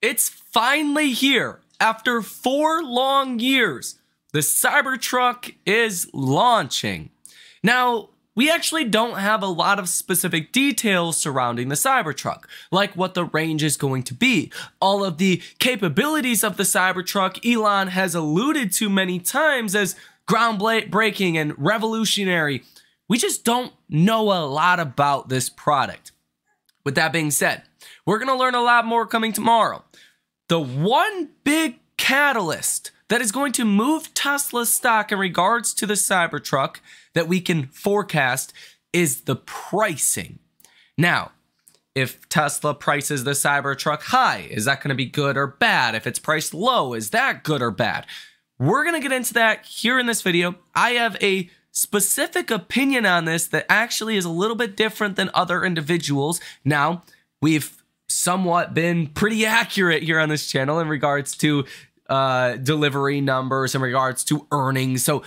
It's finally here. After 4 long years, the Cybertruck is launching. Now, we actually don't have a lot of specific details surrounding the Cybertruck, like what the range is going to be. All of the capabilities of the Cybertruck Elon has alluded to many times as groundbreaking and revolutionary. We just don't know a lot about this product. With that being said, we're going to learn a lot more coming tomorrow. The one big catalyst that is going to move Tesla stock in regards to the Cybertruck that we can forecast is the pricing. Now, if Tesla prices the Cybertruck high, is that going to be good or bad? If it's priced low, is that good or bad? We're going to get into that here in this video. I have a specific opinion on this that actually is a little bit different than other individuals. Now, we've somewhat been pretty accurate here on this channel in regards to delivery numbers, in regards to earnings. So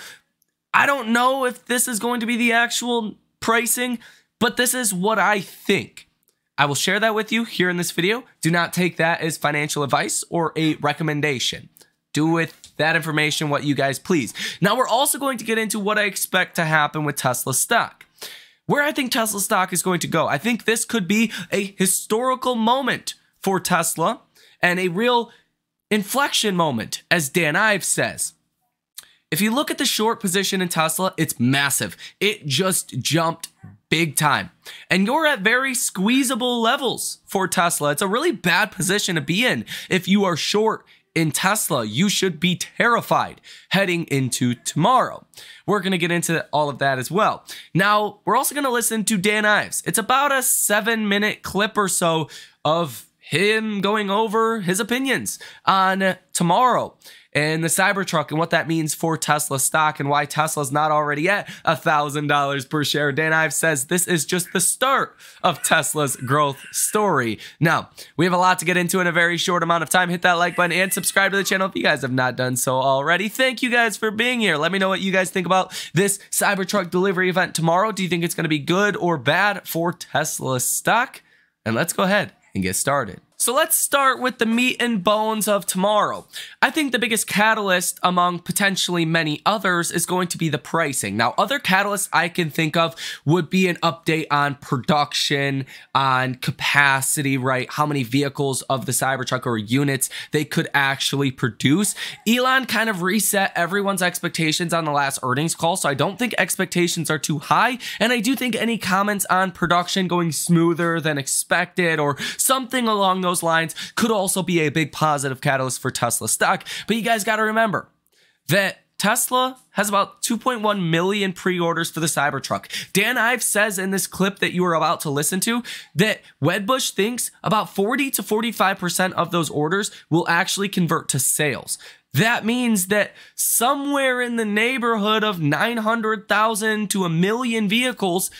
I don't know if this is going to be the actual pricing, but this is what I think. I will share that with you here in this video. Do not take that as financial advice or a recommendation. Do with that information what you guys please. Now, we're also going to get into what I expect to happen with Tesla stock. Where I think Tesla stock is going to go. I think this could be a historical moment for Tesla and a real inflection moment, as Dan Ives says. If you look at the short position in Tesla, it's massive. It just jumped big time. And you're at very squeezable levels for Tesla. It's a really bad position to be in. If you are short in Tesla, you should be terrified heading into tomorrow. We're going to get into all of that as well. Now, we're also going to listen to Dan Ives. It's about a 7-minute clip or so of him going over his opinions on tomorrow and the Cybertruck and what that means for Tesla stock and why Tesla's not already at $1,000 per share. Dan Ives says this is just the start of Tesla's growth story. Now, we have a lot to get into in a very short amount of time. Hit that like button and subscribe to the channel if you guys have not done so already. Thank you guys for being here. Let me know what you guys think about this Cybertruck delivery event tomorrow. Do you think it's going to be good or bad for Tesla stock? And let's go ahead and get started. So let's start with the meat and bones of tomorrow. I think the biggest catalyst among potentially many others is going to be the pricing. Now, other catalysts I can think of would be an update on production, on capacity, right? How many vehicles of the Cybertruck or units they could actually produce. Elon kind of reset everyone's expectations on the last earnings call, so I don't think expectations are too high. And I do think any comments on production going smoother than expected or something along those lines could also be a big positive catalyst for Tesla stock. But you guys got to remember that Tesla has about 2.1 million pre-orders for the Cybertruck. Dan Ives says in this clip that you are about to listen to that Wedbush thinks about 40 to 45% of those orders will actually convert to sales. That means that somewhere in the neighborhood of 900,000 to 1 million vehicles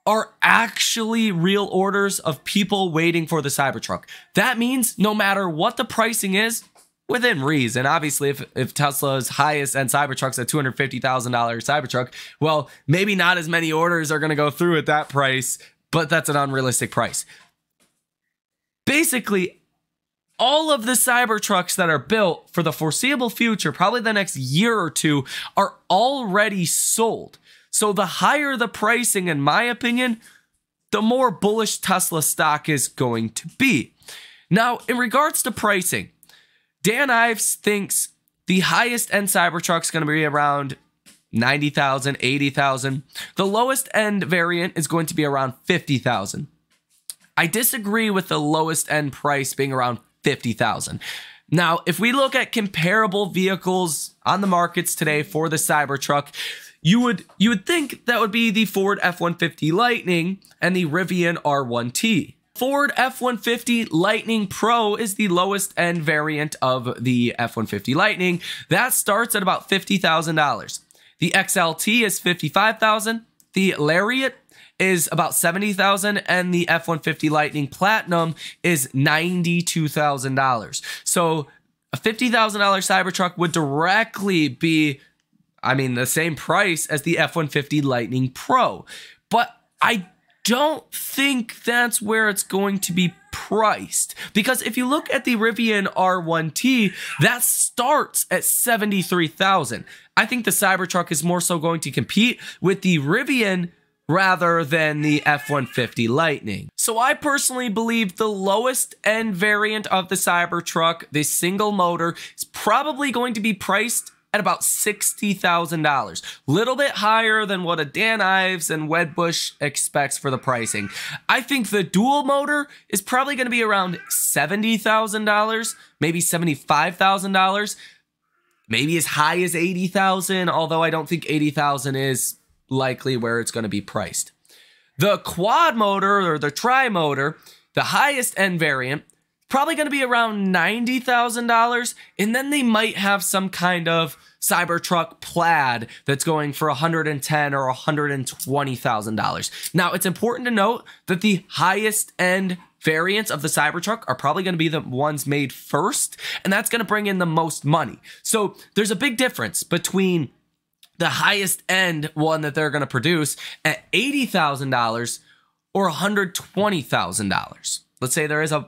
are actually real orders of people waiting for the Cybertruck. That means no matter what the pricing is, within reason. Obviously, if Tesla's highest end Cybertruck's a $250,000 Cybertruck, well, maybe not as many orders are going to go through at that price, but that's an unrealistic price. Basically, all of the Cybertrucks that are built for the foreseeable future, probably the next year or two, are already sold. So the higher the pricing, in my opinion, the more bullish Tesla stock is going to be. Now, in regards to pricing, Dan Ives thinks the highest end Cybertruck is going to be around 90,000, 80,000. The lowest end variant is going to be around 50,000. I disagree with the lowest end price being around 50,000. Now, if we look at comparable vehicles on the markets today for the Cybertruck, you would think that would be the Ford F-150 Lightning and the Rivian R1T. Ford F-150 Lightning Pro is the lowest end variant of the F-150 Lightning. That starts at about $50,000. The XLT is $55,000. The Lariat is about $70,000, and the F-150 Lightning Platinum is $92,000. So a $50,000 Cybertruck would directly be, I mean, the same price as the F-150 Lightning Pro. But I don't think that's where it's going to be priced. Because if you look at the Rivian R1T, that starts at $73,000. I think the Cybertruck is more so going to compete with the Rivian rather than the F-150 Lightning. So I personally believe the lowest end variant of the Cybertruck, the single motor, is probably going to be priced at about $60,000. Little bit higher than what a Dan Ives and Wedbush expects for the pricing. I think the dual motor is probably going to be around $70,000, maybe $75,000, maybe as high as $80,000, although I don't think $80,000 is likely where it's going to be priced. The quad motor or the tri-motor, the highest end variant, probably going to be around $90,000, and then they might have some kind of Cybertruck plaid that's going for $110,000 or $120,000. Now, it's important to note that the highest end variants of the Cybertruck are probably going to be the ones made first, and that's going to bring in the most money. So there's a big difference between the highest end one that they're going to produce at $80,000 or $120,000. Let's say there is a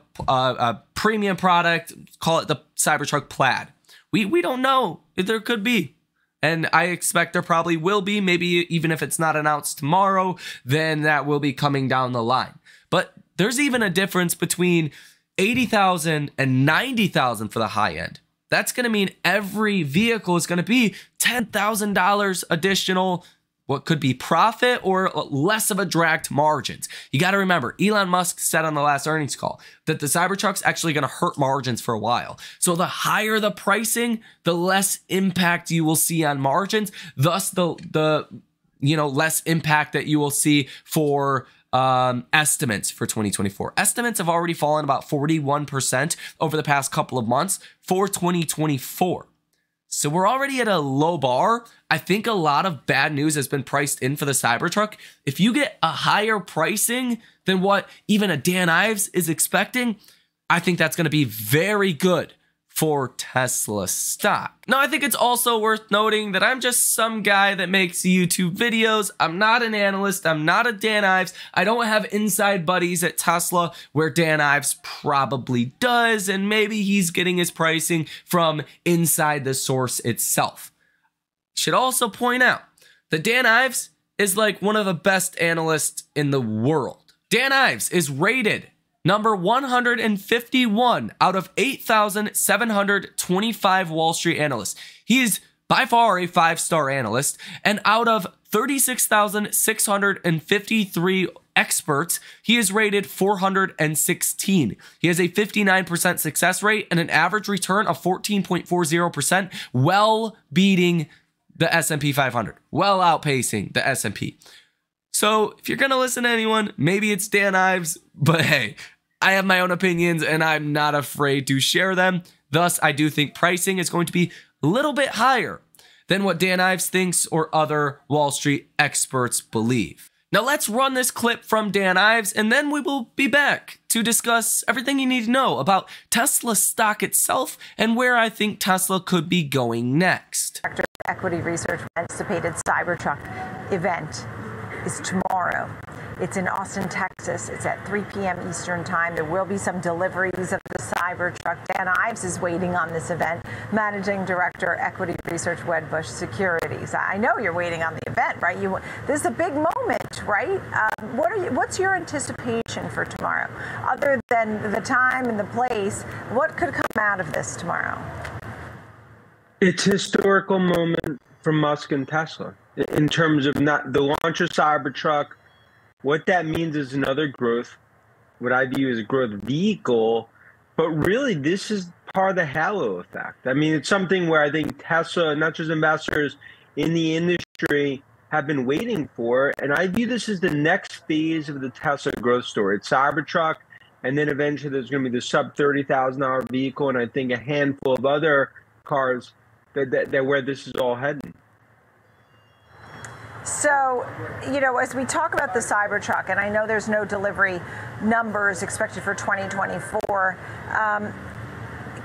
premium product, call it the Cybertruck Plaid. We don't know. There could be. And I expect there probably will be. Maybe even if it's not announced tomorrow, then that will be coming down the line. But there's even a difference between $80,000 and $90,000 for the high end. That's going to mean every vehicle is going to be $10,000 additional, what could be profit or less of a drag to margins. You got to remember, Elon Musk said on the last earnings call that the Cybertruck's actually going to hurt margins for a while. So the higher the pricing, the less impact you will see on margins, thus the less impact that you will see for estimates for 2024. Estimates have already fallen about 41% over the past couple of months for 2024. So we're already at a low bar. I think a lot of bad news has been priced in for the Cybertruck. If you get a higher pricing than what even a Dan Ives is expecting, I think that's going to be very good for Tesla stock. Now, I think it's also worth noting that I'm just some guy that makes YouTube videos. I'm not an analyst. I'm not a Dan Ives. I don't have inside buddies at Tesla where Dan Ives probably does, and maybe he's getting his pricing from inside the source itself. Should also point out that Dan Ives is like one of the best analysts in the world. Dan Ives is rated number 151 out of 8,725 Wall Street analysts. He is by far a 5-star analyst, and out of 36,653 experts, he is rated 416. He has a 59% success rate and an average return of 14.40%, well beating the S&P 500, well outpacing the S&P. So if you're going to listen to anyone, maybe it's Dan Ives, but hey, I have my own opinions and I'm not afraid to share them. Thus, I do think pricing is going to be a little bit higher than what Dan Ives thinks or other Wall Street experts believe. Now let's run this clip from Dan Ives and then we will be back to discuss everything you need to know about Tesla stock itself and where I think Tesla could be going next. Equity Research anticipated Cybertruck event is tomorrow. It's in Austin, Texas. It's at 3 p.m. Eastern time. There will be some deliveries of the Cybertruck. Dan Ives is waiting on this event, Managing Director, Equity Research, Wedbush Securities. I know you're waiting on the event, right? This is a big moment, right? What's your anticipation for tomorrow? Other than the time and the place, what could come out of this tomorrow? It's a historical moment for Musk and Tesla in terms of not the launch of Cybertruck. What that means is another growth, what I view as a growth vehicle, but really this is part of the halo effect. I mean, it's something where I think Tesla, not just investors in the industry, have been waiting for, and I view this as the next phase of the Tesla growth story. It's Cybertruck, and then eventually there's going to be the sub $30,000 vehicle, and I think a handful of other cars that where this is all heading. So, as we talk about the Cybertruck, and I know there's no delivery numbers expected for 2024,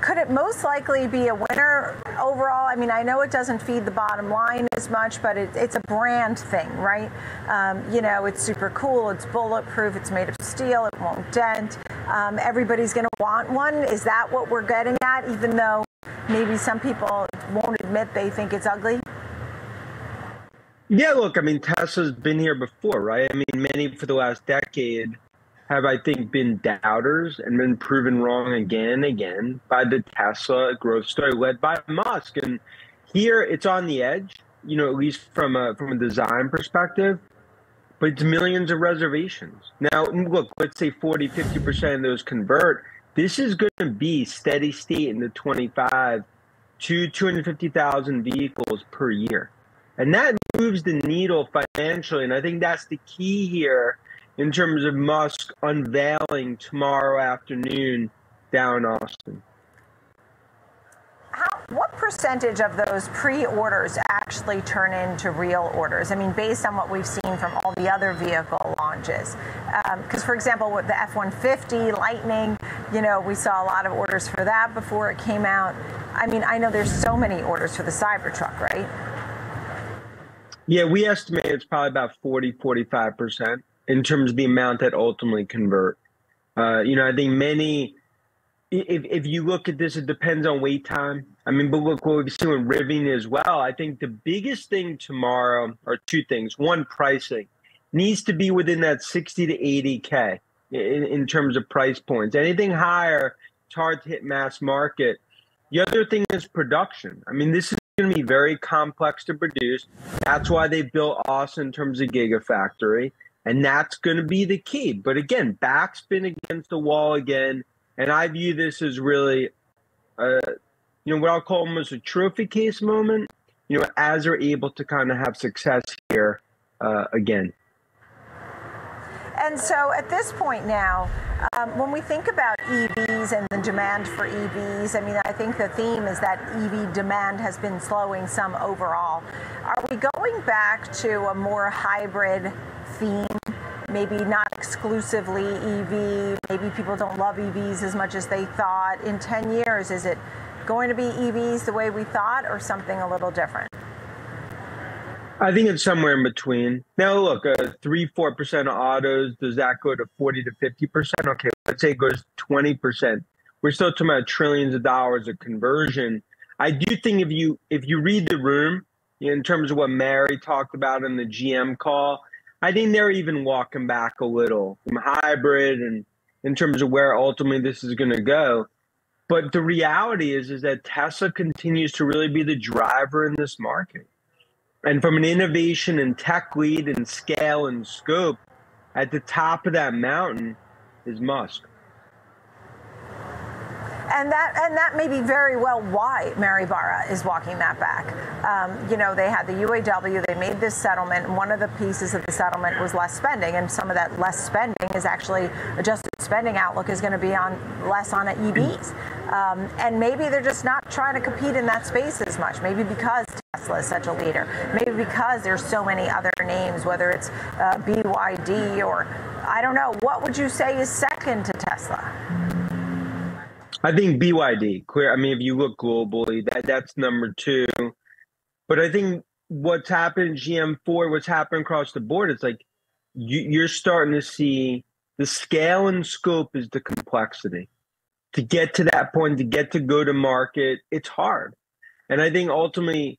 could it most likely be a winner overall? I mean, I know it doesn't feed the bottom line as much, but it's a brand thing, right? It's super cool. It's bulletproof. It's made of steel. It won't dent. Everybody's going to want one. Is that what we're getting at, even though maybe some people won't admit they think it's ugly? Yeah, look, I mean, Tesla's been here before, right? I mean, many for the last decade have, I think, been doubters and been proven wrong again and again by the Tesla growth story led by Musk. And here it's on the edge, you know, at least from a design perspective, but it's millions of reservations. Now, look, let's say 40, 50% of those convert. This is going to be steady state in the 25 to 250,000 vehicles per year. And that moves the needle financially. And I think that's the key here in terms of Musk unveiling tomorrow afternoon down in Austin. What percentage of those pre-orders actually turn into real orders? I mean, based on what we've seen from all the other vehicle launches. Because, for example, with the F-150 Lightning, you know, we saw a lot of orders for that before it came out. I mean, I know there's so many orders for the Cybertruck, right? Yeah, we estimate it's probably about 40, 45% in terms of the amount that ultimately convert. You know, I think many, if you look at this, it depends on wait time. I mean, but look what we've seen with Rivian as well. I think the biggest thing tomorrow are two things. One, pricing needs to be within that 60 to 80K in terms of price points. Anything higher, it's hard to hit mass market. The other thing is production. I mean, this is going to be very complex to produce. That's why they built Austin in terms of Gigafactory, and that's going to be the key. But again, backspin against the wall again, and I view this as really, you know, what I'll call almost a trophy case moment. You know, as they're able to kind of have success here again. And so at this point now, when we think about EVs and the demand for EVs, I mean, I think the theme is that EV demand has been slowing some overall. Are we going back to a more hybrid theme? Maybe not exclusively EV, maybe people don't love EVs as much as they thought. In 10 years, is it going to be EVs the way we thought or something a little different? I think it's somewhere in between. Now, look, 3-4% of autos, does that go to 40 to 50%? Okay, let's say it goes 20%. We're still talking about trillions of dollars of conversion. I do think if you read the room in terms of what Mary talked about in the GM call, I think they're even walking back a little from hybrid and in terms of where ultimately this is going to go. But the reality is that Tesla continues to really be the driver in this market. And from an innovation and tech lead and scale and scope, at the top of that mountain is Musk. And that may be very well why Mary Barra is walking that back. You know, they had the UAW, they made this settlement, and one of the pieces of the settlement was less spending, and some of that less spending is actually adjusted spending outlook is going to be on less on EVs. And maybe they're just not trying to compete in that space as much, maybe because Tesla is such a leader, maybe because there's so many other names, whether it's BYD or I don't know. What would you say is second to Tesla? I think BYD, clear. I mean, if you look globally, that's number two. But I think what's happened in GM4, what's happened across the board, it's like you're starting to see the scale and scope is the complexity. To get to that point, to get to go to market, it's hard. And I think ultimately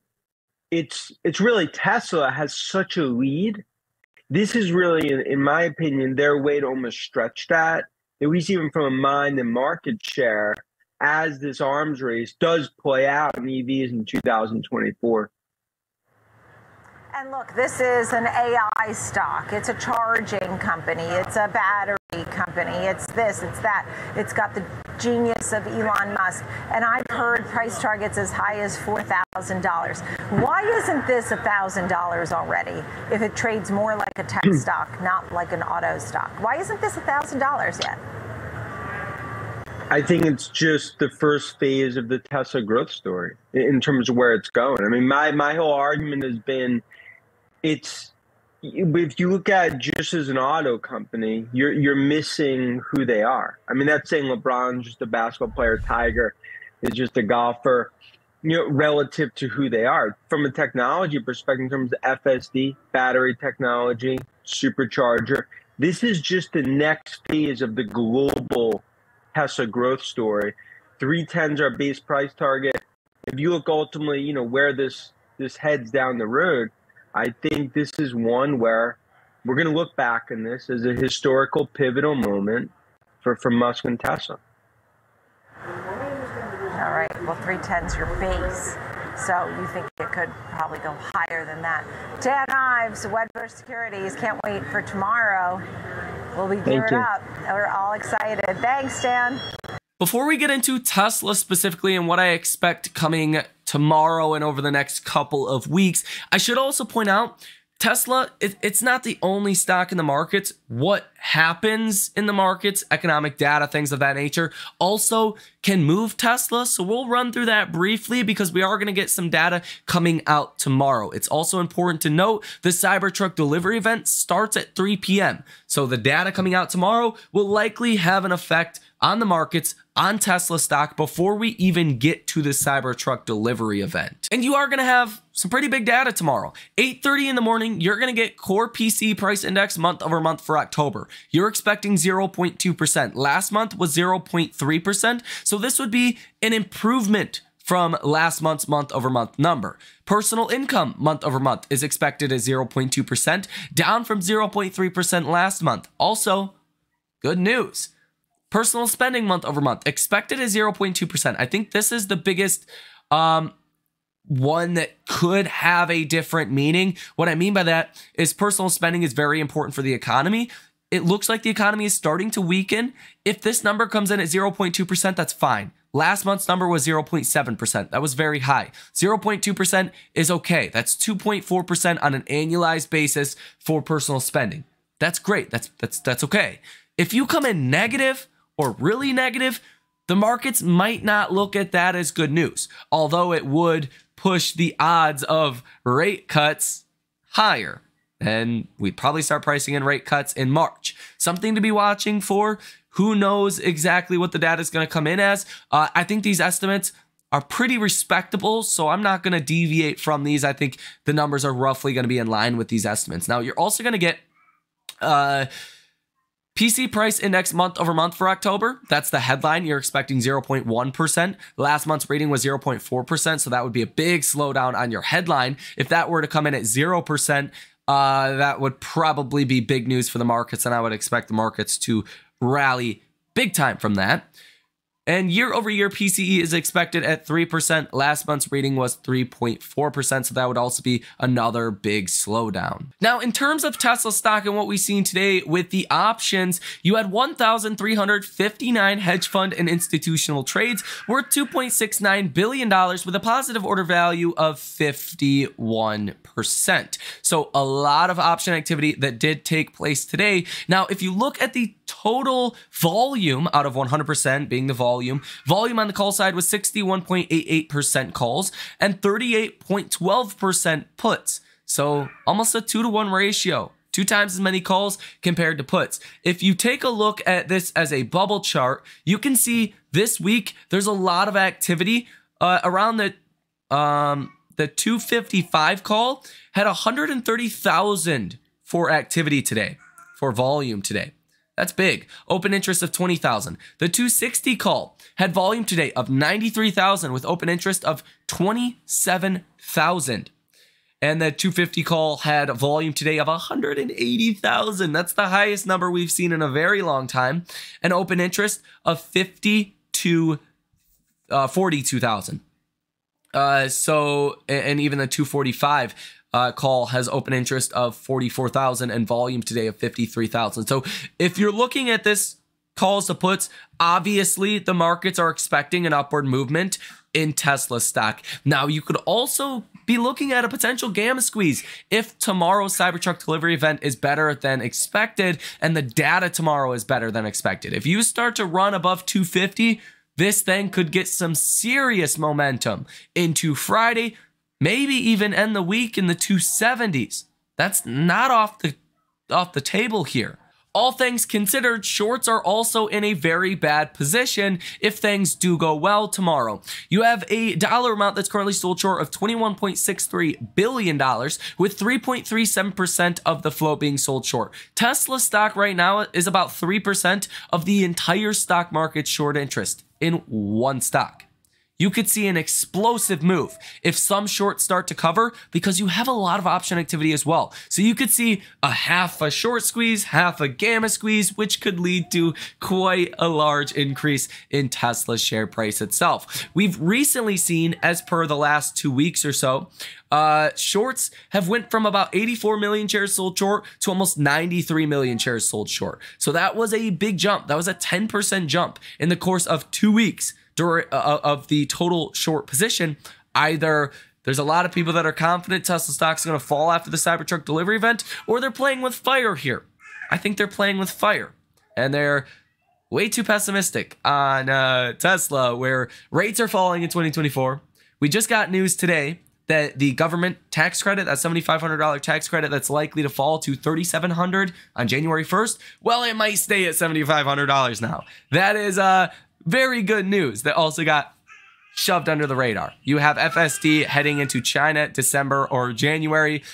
it's really Tesla has such a lead. This is really, in my opinion, their way to almost stretch that. At least even from a mind and market share, as this arms race does play out in EVs in 2024. And look, this is an AI stock. It's a charging company. It's a battery company. It's this, it's that. It's got the genius of Elon Musk. And I've heard price targets as high as $4,000. Why isn't this $1,000 already if it trades more like a tech stock, not like an auto stock? Why isn't this $1,000 yet? I think it's just the first phase of the Tesla growth story in terms of where it's going. I mean, my whole argument has been, if you look at it just as an auto company, you're missing who they are. I mean, that's saying LeBron's just a basketball player, Tiger is just a golfer, you know, relative to who they are. From a technology perspective, in terms of FSD, battery technology, supercharger, This is just the next phase of the global Tesla growth story. 310's our base price target. If you look ultimately, where this heads down the road, I think this is one where we're going to look back on this as a historical pivotal moment for Musk and Tesla. All right. Well, 310's your base. So you think it could probably go higher than that. Dan Ives, Wedbush Securities. Can't wait for tomorrow. We'll be geared up. We're all excited. Thanks, Dan. Before we get into Tesla specifically and what I expect coming tomorrow and over the next couple of weeks, I should also point out Tesla, it's not the only stock in the markets. What happens in the markets, economic data, things of that nature, also can move Tesla. So we'll run through that briefly because we are going to get some data coming out tomorrow. It's also important to note the Cybertruck delivery event starts at 3 p.m. So the data coming out tomorrow will likely have an effect on the markets, on Tesla stock before we even get to the Cybertruck delivery event. And you are going to have some pretty big data tomorrow. 8:30 in the morning, you're going to get core PCE price index month over month for October. You're expecting 0.2%. Last month was 0.3%. So this would be an improvement from last month's month over month number. Personal income month over month is expected at 0.2%, down from 0.3% last month. Also, good news. Personal spending month over month expected at 0.2%. I think this is the biggest one that could have a different meaning. What I mean by that is personal spending is very important for the economy. It looks like the economy is starting to weaken. If this number comes in at 0.2%, that's fine. Last month's number was 0.7%. That was very high. 0.2% is okay. That's 2.4% on an annualized basis for personal spending. That's great. That's okay. If you come in negative or really negative, the markets might not look at that as good news, although it would push the odds of rate cuts higher. And we'd probably start pricing in rate cuts in March. Something to be watching for. Who knows exactly what the data is going to come in as. I think these estimates are pretty respectable, so I'm not going to deviate from these. I think the numbers are roughly going to be in line with these estimates. Now, you're also going to get PC price index month over month for October. That's the headline. You're expecting 0.1%. Last month's reading was 0.4%, so that would be a big slowdown on your headline. If that were to come in at 0%, that would probably be big news for the markets, and I would expect the markets to rally big time from that. And year over year PCE is expected at 3%. Last month's reading was 3.4%. So that would also be another big slowdown. Now, in terms of Tesla stock and what we've seen today with the options, you had 1,359 hedge fund and institutional trades worth $2.69 billion with a positive order value of 51%. So a lot of option activity that did take place today. Now, if you look at the total volume out of 100% being the volume on the call side was 61.88% calls and 38.12% puts. So almost a 2-to-1 ratio, 2 times as many calls compared to puts. If you take a look at this as a bubble chart, you can see this week there's a lot of activity around the 255 call had 130,000 for activity today, for volume today. That's big. Open interest of 20,000. The 260 call had volume today of 93,000 with open interest of 27,000. And the 250 call had a volume today of 180,000. That's the highest number we've seen in a very long time. An open interest of 42,000. And even the 245 call has open interest of 44,000 and volume today of 53,000. So if you're looking at this calls to puts, obviously the markets are expecting an upward movement in Tesla stock. Now, you could also be looking at a potential gamma squeeze if tomorrow's Cybertruck delivery event is better than expected and the data tomorrow is better than expected. If you start to run above 250, this thing could get some serious momentum into Friday, maybe even end the week in the 270s. That's not off the table here. all things considered, shorts are also in a very bad position if things do go well tomorrow. You have a dollar amount that's currently sold short of $21.63 billion, with 3.37% of the float being sold short. Tesla stock right now is about 3% of the entire stock market short interest in one stock. You could see an explosive move if some shorts start to cover, because you have a lot of option activity as well. So you could see a half a short squeeze, half a gamma squeeze, which could lead to quite a large increase in Tesla's share price itself. We've recently seen, as per the last 2 weeks or so, shorts have went from about 84 million shares sold short to almost 93 million shares sold short. So that was a big jump. That was a 10% jump in the course of 2 weeks. Of the total short position. Either there's a lot of people that are confident Tesla stock's going to fall after the Cybertruck delivery event, or they're playing with fire here. I think they're playing with fire, and they're way too pessimistic on Tesla, where rates are falling in 2024. We just got news today that the government tax credit, that $7,500 tax credit that's likely to fall to $3,700 on January 1st, well, it might stay at $7,500 now. That is very good news that also got shoved under the radar. You have FSD heading into China December or January.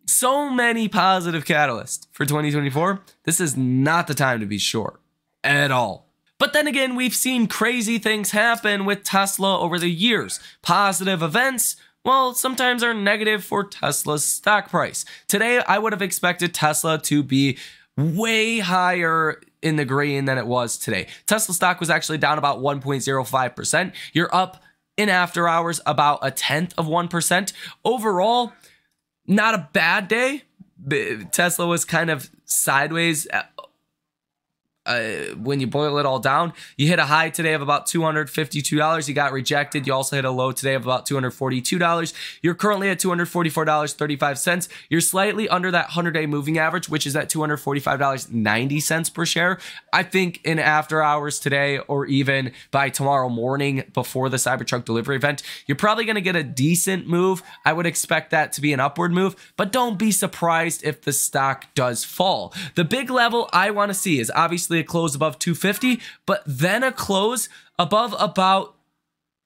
So many positive catalysts for 2024. This is not the time to be short at all. But then again, we've seen crazy things happen with Tesla over the years. Positive events, well, sometimes are negative for Tesla's stock price. Today, I would have expected Tesla to be way higher in the green than it was today. Tesla stock was actually down about 1.05%. You're up in after hours about 0.1%. Overall, not a bad day. Tesla was kind of sideways. When you boil it all down, you hit a high today of about $252. You got rejected. You also hit a low today of about $242. You're currently at $244.35. You're slightly under that 100-day moving average, which is at $245.90 per share. I think in after hours today, or even by tomorrow morning before the Cybertruck delivery event, you're probably going to get a decent move. I would expect that to be an upward move, but don't be surprised if the stock does fall. The big level I want to see is obviously a close above 250, but then a close above about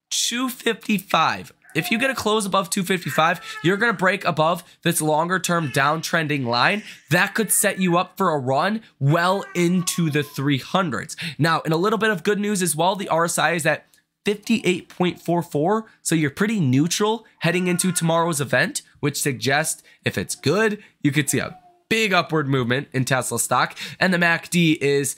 255. If you get a close above 255, you're going to break above this longer term downtrending line. That could set you up for a run well into the 300s. Now, in a little bit of good news as well, the RSI is at 58.44, so you're pretty neutral heading into tomorrow's event, which suggests if it's good, you could see a big upward movement in Tesla stock, and the MACD is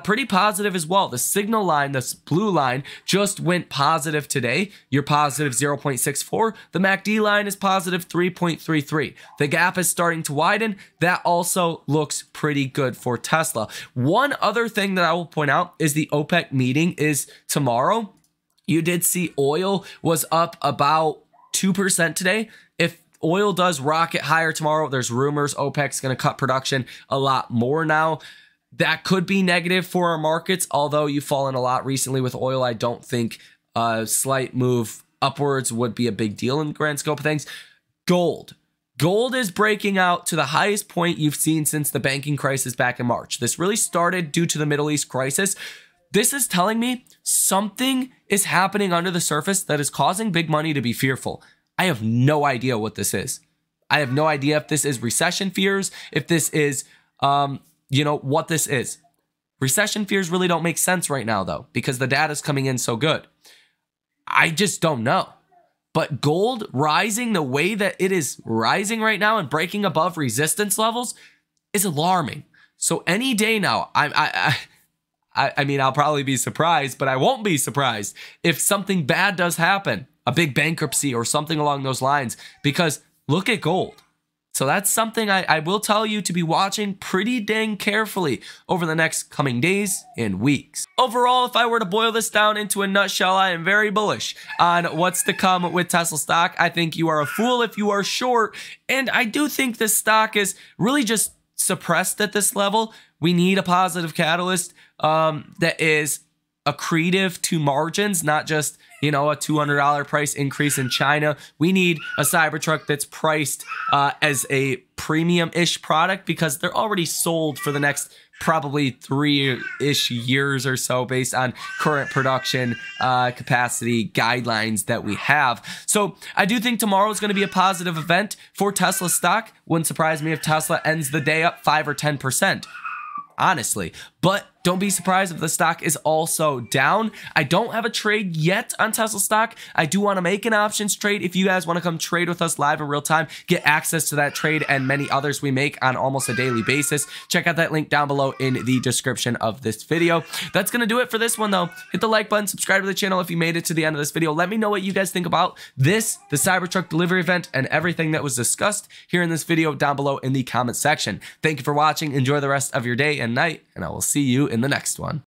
pretty positive as well. The signal line, this blue line, just went positive today. You're positive 0.64. The MACD line is positive 3.33. The gap is starting to widen. That also looks pretty good for Tesla. One other thing that I will point out is the OPEC meeting is tomorrow. You did see oil was up about 2% today. If oil does rocket higher tomorrow, there's rumors OPEC's going to cut production a lot more now. That could be negative for our markets, although you've fallen a lot recently with oil. I don't think a slight move upwards would be a big deal in the grand scope of things. Gold. Gold is breaking out to the highest point you've seen since the banking crisis back in March. This really started due to the Middle East crisis. This is telling me something is happening under the surface that is causing big money to be fearful. I have no idea what this is. I have no idea if this is recession fears, if this is, what this is. Recession fears really don't make sense right now, though, because the data's coming in so good. I just don't know. But gold rising the way that it is rising right now and breaking above resistance levels is alarming. So any day now, I mean, I'll probably be surprised, but I won't be surprised if something bad does happen. A big bankruptcy or something along those lines, because look at gold. So that's something I will tell you to be watching pretty dang carefully over the next coming days and weeks. Overall, if I were to boil this down into a nutshell, I am very bullish on what's to come with Tesla stock. I think you are a fool if you are short, and I do think this stock is really just suppressed at this level. We need a positive catalyst that is accretive to margins, not just, you know, a $200 price increase in China. We need a Cybertruck that's priced as a premium-ish product because they're already sold for the next probably 3-ish years or so based on current production capacity guidelines that we have. So I do think tomorrow is going to be a positive event for Tesla stock. Wouldn't surprise me if Tesla ends the day up 5 or 10%. Honestly, but don't be surprised if the stock is also down. I don't have a trade yet on Tesla stock. I do want to make an options trade. If you guys want to come trade with us live in real time, get access to that trade and many others we make on almost a daily basis, check out that link down below in the description of this video. That's going to do it for this one though. Hit the like button, subscribe to the channel if you made it to the end of this video. Let me know what you guys think about this, the Cybertruck delivery event, and everything that was discussed here in this video down below in the comment section. Thank you for watching. Enjoy the rest of your day and night, and I will see you in the next one.